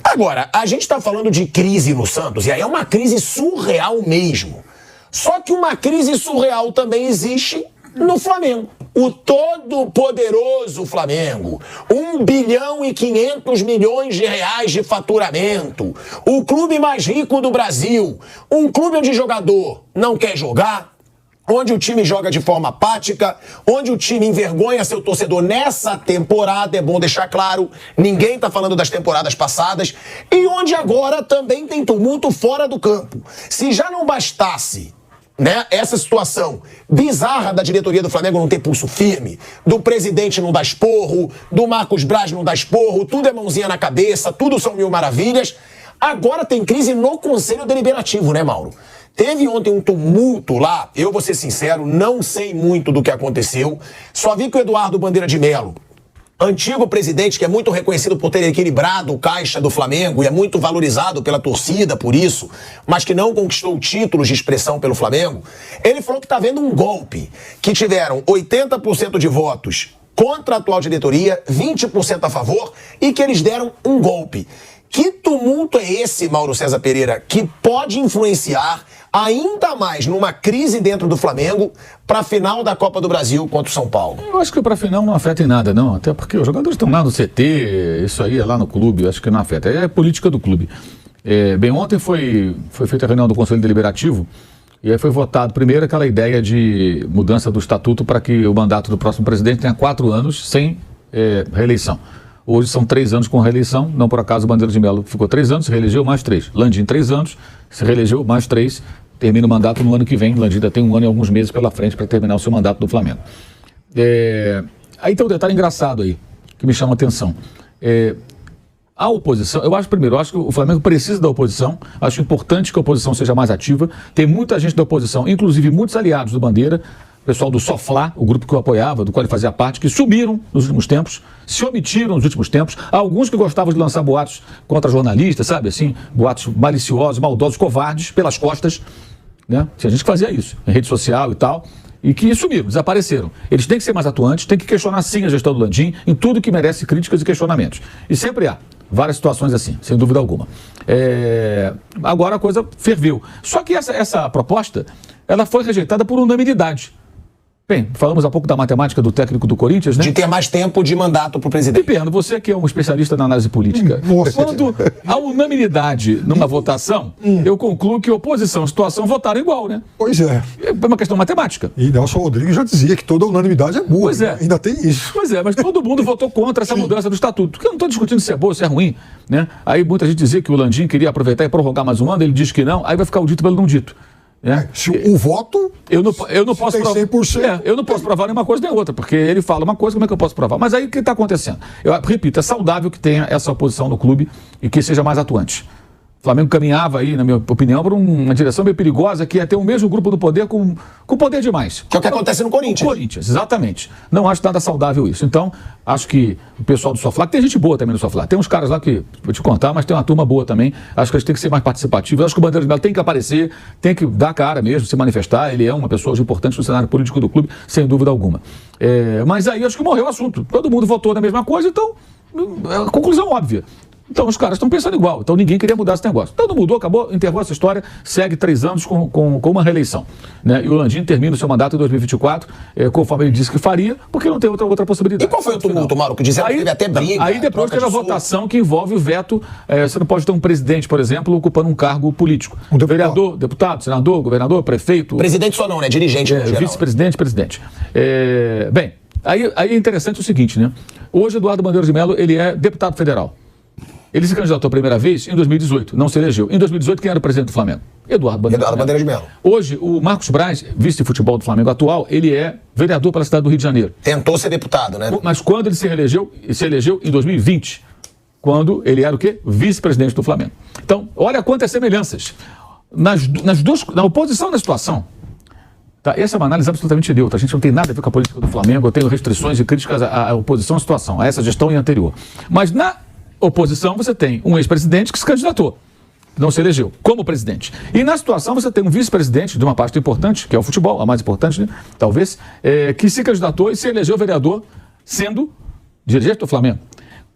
Agora, a gente está falando de crise no Santos, e aí é uma crise surreal mesmo. Só que uma crise surreal também existe no Flamengo. O todo-poderoso Flamengo. 1 bilhão e 500 milhões de reais de faturamento. O clube mais rico do Brasil. Um clube onde o jogador não quer jogar, onde o time joga de forma apática, onde o time envergonha seu torcedor nessa temporada, é bom deixar claro, ninguém tá falando das temporadas passadas, e onde agora também tem tumulto fora do campo. Se já não bastasse, né, essa situação bizarra da diretoria do Flamengo não ter pulso firme, do presidente não dar esporro, do Marcos Braz não dar esporro, tudo é mãozinha na cabeça, tudo são mil maravilhas, agora tem crise no Conselho Deliberativo, né, Mauro? Teve ontem um tumulto lá, eu vou ser sincero, não sei muito do que aconteceu, só vi que o Eduardo Bandeira de Melo, antigo presidente que é muito reconhecido por ter equilibrado o caixa do Flamengo e é muito valorizado pela torcida por isso, mas que não conquistou títulos de expressão pelo Flamengo, ele falou que está vendo um golpe, que tiveram 80% de votos contra a atual diretoria, 20% a favor e que eles deram um golpe. Que tumulto é esse, Mauro César Pereira, que pode influenciar ainda mais numa crise dentro do Flamengo para a final da Copa do Brasil contra o São Paulo? Eu acho que para a final não afeta em nada, não. Até porque os jogadores estão lá no CT, isso aí é lá no clube, eu acho que não afeta. É política do clube. Bem, ontem foi feita a reunião do Conselho Deliberativo e aí foi votado primeiro aquela ideia de mudança do estatuto para que o mandato do próximo presidente tenha 4 anos sem reeleição. Hoje são 3 anos com reeleição, não por acaso o Bandeira de Melo ficou 3 anos, se reelegeu mais 3. Landim 3 anos, se reelegeu mais 3, termina o mandato no ano que vem. Landim ainda tem 1 ano e alguns meses pela frente para terminar o seu mandato do Flamengo. Aí tem um detalhe engraçado aí, que me chama a atenção. A oposição, eu acho que o Flamengo precisa da oposição, acho importante que a oposição seja mais ativa, tem muita gente da oposição, inclusive muitos aliados do Bandeira, o pessoal do Soflá, o grupo que eu apoiava, do qual ele fazia parte, que sumiram nos últimos tempos, se omitiram nos últimos tempos. Alguns que gostavam de lançar boatos contra jornalistas, sabe assim, boatos maliciosos, maldosos, covardes, pelas costas, né? Tinha gente que fazia isso, em rede social e tal, e que sumiram, desapareceram. Eles têm que ser mais atuantes, têm que questionar sim a gestão do Landim em tudo que merece críticas e questionamentos. E sempre há várias situações assim, sem dúvida alguma. Agora a coisa ferveu. Só que essa proposta, ela foi rejeitada por unanimidade. Bem, falamos há pouco da matemática do técnico do Corinthians, né? De ter mais tempo de mandato para o presidente. E Perno, você que é um especialista na análise política, quando há unanimidade numa votação, eu concluo que oposição e situação votaram igual, né? Pois é. É uma questão matemática. E Nelson Rodrigues já dizia que toda unanimidade é boa. Pois é. Ainda tem isso. Pois é, mas todo mundo votou contra essa mudança do estatuto. Porque eu não estou discutindo se é boa ou se é ruim, né? Aí muita gente dizia que o Landim queria aproveitar e prorrogar mais um ano, ele diz que não, aí vai ficar o dito pelo não dito. Se o voto, eu não posso tem 100%. eu não posso provar nenhuma coisa nem outra, porque ele fala uma coisa, como é que eu posso provar? Mas aí o que está acontecendo? Eu repito, é saudável que tenha essa oposição no clube e que seja mais atuante. O Flamengo caminhava aí, na minha opinião, para uma direção meio perigosa, que ia ter o mesmo grupo do poder com poder demais. Que é o que acontece no Corinthians. No Corinthians, exatamente. Não acho nada saudável isso. Então, acho que o pessoal do Soflá, tem gente boa também no Soflá, tem uns caras lá que, vou te contar, mas tem uma turma boa também, acho que eles têm que ser mais participativos, acho que o Bandeira de Melo tem que aparecer, tem que dar cara mesmo, se manifestar, ele é uma pessoa importante no cenário político do clube, sem dúvida alguma. Mas aí acho que morreu o assunto. Todo mundo votou na mesma coisa, então, é a conclusão óbvia. Então os caras estão pensando igual, então ninguém queria mudar esse negócio. Então não mudou, acabou, enterrou essa história, segue 3 anos com uma reeleição, né? E o Landim termina o seu mandato em 2024, conforme ele disse que faria, porque não tem outra possibilidade. E qual foi o tumulto, Mauro, que dizia que teve até briga? Aí depois teve a votação que envolve o veto, você não pode ter um presidente, por exemplo, ocupando um cargo político. Vereador, deputado, senador, governador, prefeito... Presidente só não, né? Dirigente no geral. Vice-presidente, presidente. Bem, aí é interessante o seguinte, né? Hoje Eduardo Bandeira de Melo, ele é deputado federal. Ele se candidatou a primeira vez em 2018, não se elegeu. Em 2018, quem era o presidente do Flamengo? Eduardo Bandeira de Melo. Hoje, o Marcos Braz, vice de futebol do Flamengo atual, ele é vereador pela cidade do Rio de Janeiro. Tentou ser deputado, né? Mas quando ele se elegeu em 2020, quando ele era o quê? Vice-presidente do Flamengo. Então, olha quantas semelhanças. Na oposição da situação, tá? Essa é uma análise absolutamente neutra. A gente não tem nada a ver com a política do Flamengo. Eu tenho restrições e críticas à oposição à situação, a essa gestão e anterior. Mas na oposição você tem um ex-presidente que se candidatou, não se elegeu, como presidente. E na situação você tem um vice-presidente de uma parte importante, que é o futebol, a mais importante, né? Talvez, que se candidatou e se elegeu vereador, sendo dirigente do Flamengo.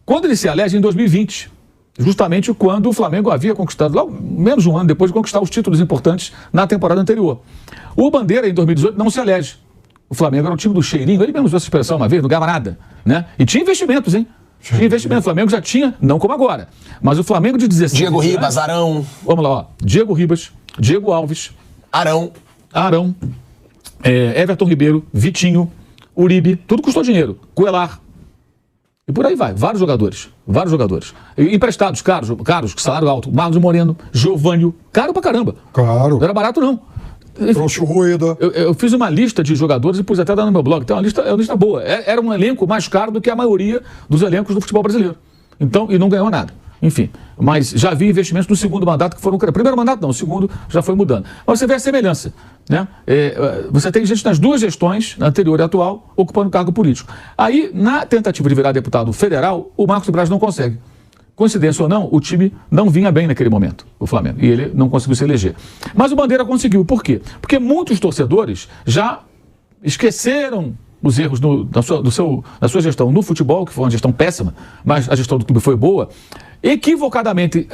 Quando ele se elege em 2020, justamente quando o Flamengo havia conquistado, logo menos de um ano depois de conquistar os títulos importantes na temporada anterior. O Bandeira, em 2018, não se elege. O Flamengo era um time do cheirinho, ele mesmo usou essa expressão uma vez, não ganhava nada, né? E tinha investimentos, hein? Tinha investimento, o Flamengo já tinha, não como agora, mas o Flamengo de 16... Diego Ribas, Arão. Vamos lá, ó. Diego Ribas, Diego Alves, Arão, Everton Ribeiro, Vitinho, Uribe, tudo custou dinheiro. Coelar. E por aí vai, vários jogadores. E emprestados, caros, salário alto. Marlos Moreno, Giovânio, caro pra caramba. Claro. Não era barato, não. Trouxe o Rueda. Eu fiz uma lista de jogadores e pus até lá no meu blog. Então, é uma lista boa. Era um elenco mais caro do que a maioria dos elencos do futebol brasileiro. Então, e não ganhou nada. Enfim, mas já vi investimentos no segundo mandato que foram... Primeiro mandato não, o segundo já foi mudando. Mas você vê a semelhança, né? Você tem gente nas duas gestões, na anterior e atual, ocupando cargo político. Aí, na tentativa de virar deputado federal, o Marcos Braz não consegue. Coincidência ou não, o time não vinha bem naquele momento, o Flamengo, e ele não conseguiu se eleger. Mas o Bandeira conseguiu, por quê? Porque muitos torcedores já esqueceram os erros da sua gestão no futebol, que foi uma gestão péssima, mas a gestão do clube foi boa, equivocadamente,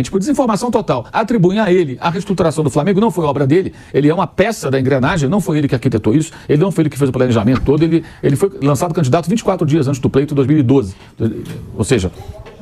por desinformação total, atribuem a ele a reestruturação do Flamengo, não foi obra dele, ele é uma peça da engrenagem, não foi ele que arquitetou isso, ele não foi ele que fez o planejamento todo, ele foi lançado candidato 24 dias antes do pleito de 2012, ou seja,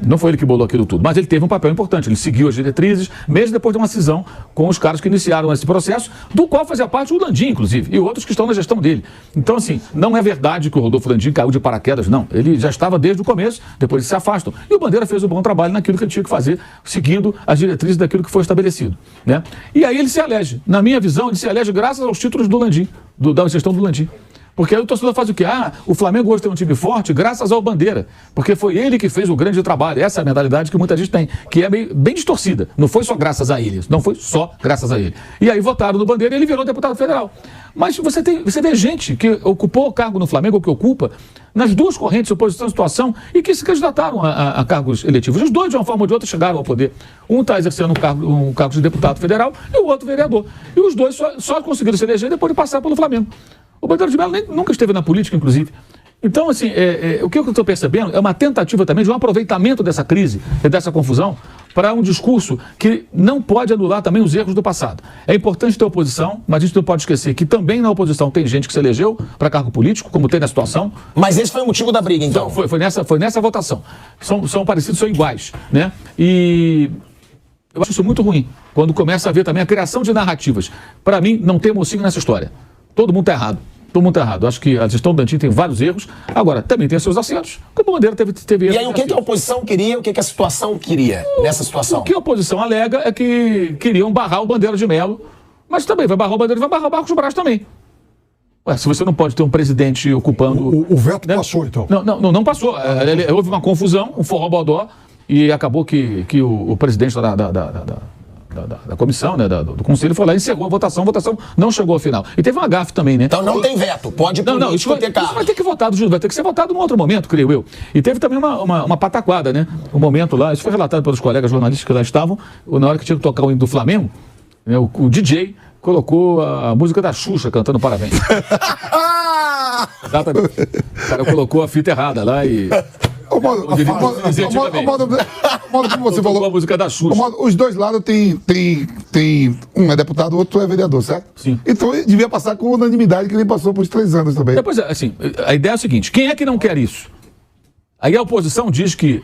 não foi ele que bolou aquilo tudo, mas ele teve um papel importante, ele seguiu as diretrizes, mesmo depois de uma cisão com os caras que iniciaram esse processo, do qual fazia parte o Landim, inclusive, e outros que estão na gestão dele. Então, assim, não é verdade que o Rodolfo Landim caiu de paraquedas, não. Ele já estava desde o começo, depois eles se afastam. E o Bandeira fez um bom trabalho naquilo que ele tinha que fazer, seguindo as diretrizes daquilo que foi estabelecido, né? E aí ele se elege. Na minha visão, ele se elege graças aos títulos do Landim, da gestão do Landim. Porque aí o torcedor faz o quê? O Flamengo hoje tem um time forte graças ao Bandeira, porque foi ele que fez o grande trabalho. Essa é a mentalidade que muita gente tem, que é bem distorcida. Não foi só graças a ele, não foi só graças a ele. E aí votaram no Bandeira e ele virou deputado federal. Mas você vê gente que ocupou o cargo no Flamengo, ou que ocupa, nas duas correntes, oposição e situação, e que se candidataram a cargos eletivos. Os dois, de uma forma ou de outra, chegaram ao poder. Um está exercendo um cargo de deputado federal e o outro vereador. E os dois só conseguiram se eleger depois de passar pelo Flamengo. O Bandeira de Melo nunca esteve na política, inclusive. Então, assim, o que eu estou percebendo é uma tentativa também de um aproveitamento dessa crise e dessa confusão para um discurso que não pode anular também os erros do passado. É importante ter oposição, mas a gente não pode esquecer que também na oposição tem gente que se elegeu para cargo político, como tem na situação. Mas esse foi o motivo da briga, então? Foi nessa votação. São parecidos, são iguais, né? E eu acho isso muito ruim, quando começa a ver também a criação de narrativas. Para mim, não tem mocinho nessa história. Todo mundo está errado. Todo mundo está errado. Acho que a gestão do Dantinho tem vários erros. Agora, também tem seus acertos. Como o Bandeira teve erros. E aí, o que a oposição queria, o que a situação queria nessa situação? O que a oposição alega é que queriam barrar o Bandeira de Melo, mas também vai barrar o Bandeira e vai barrar o Marcos Braz também. Ué, se você não pode ter um presidente ocupando... O veto, né? Passou, então. Não passou. Houve uma confusão, um forró-bodó, e acabou que o presidente da comissão, né, do conselho, foi lá e encerrou a votação não chegou ao final. E teve uma gafe também, né? Então não tem veto, pode político ter cargo. Isso vai ter que ser votado num outro momento, creio eu. E teve também uma pataquada, né? Um momento lá, isso foi relatado pelos colegas jornalistas que lá estavam, na hora que tinha que tocar o hino do Flamengo, né, o DJ colocou a música da Xuxa cantando parabéns. Exatamente. O cara colocou a fita errada lá e... Modo como você falou, a música da Xuxa. Os dois lados tem um é deputado, o outro é vereador, certo? Sim. Então ele devia passar com unanimidade, que ele passou por 3 anos também. Depois, assim, a ideia é a seguinte: quem é que não quer isso? Aí a oposição diz que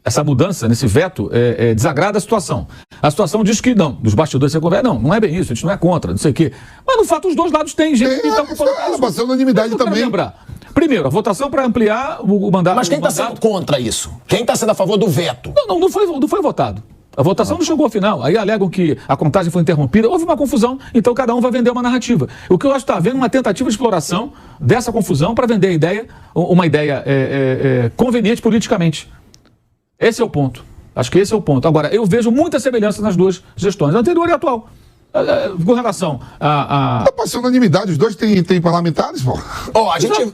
essa mudança nesse veto desagrada a situação. A situação diz que não, dos bastidores você conversa, não é bem isso, a gente não é contra, não sei o quê. Mas no fato os dois lados têm gente que está falando passou unanimidade também. Lembrar. Primeiro, a votação para ampliar o mandato. Mas quem está sendo contra isso? Quem está sendo a favor do veto? Não foi votado. A votação não chegou ao final. Aí alegam que a contagem foi interrompida. Houve uma confusão, então cada um vai vender uma narrativa. O que eu acho que está havendo uma tentativa de exploração dessa confusão para vender uma ideia conveniente politicamente. Esse é o ponto. Acho que esse é o ponto. Agora, eu vejo muita semelhança nas duas gestões, anterior e atual. Com relação a... Tá passando unanimidade, os dois têm parlamentares, pô. A gente...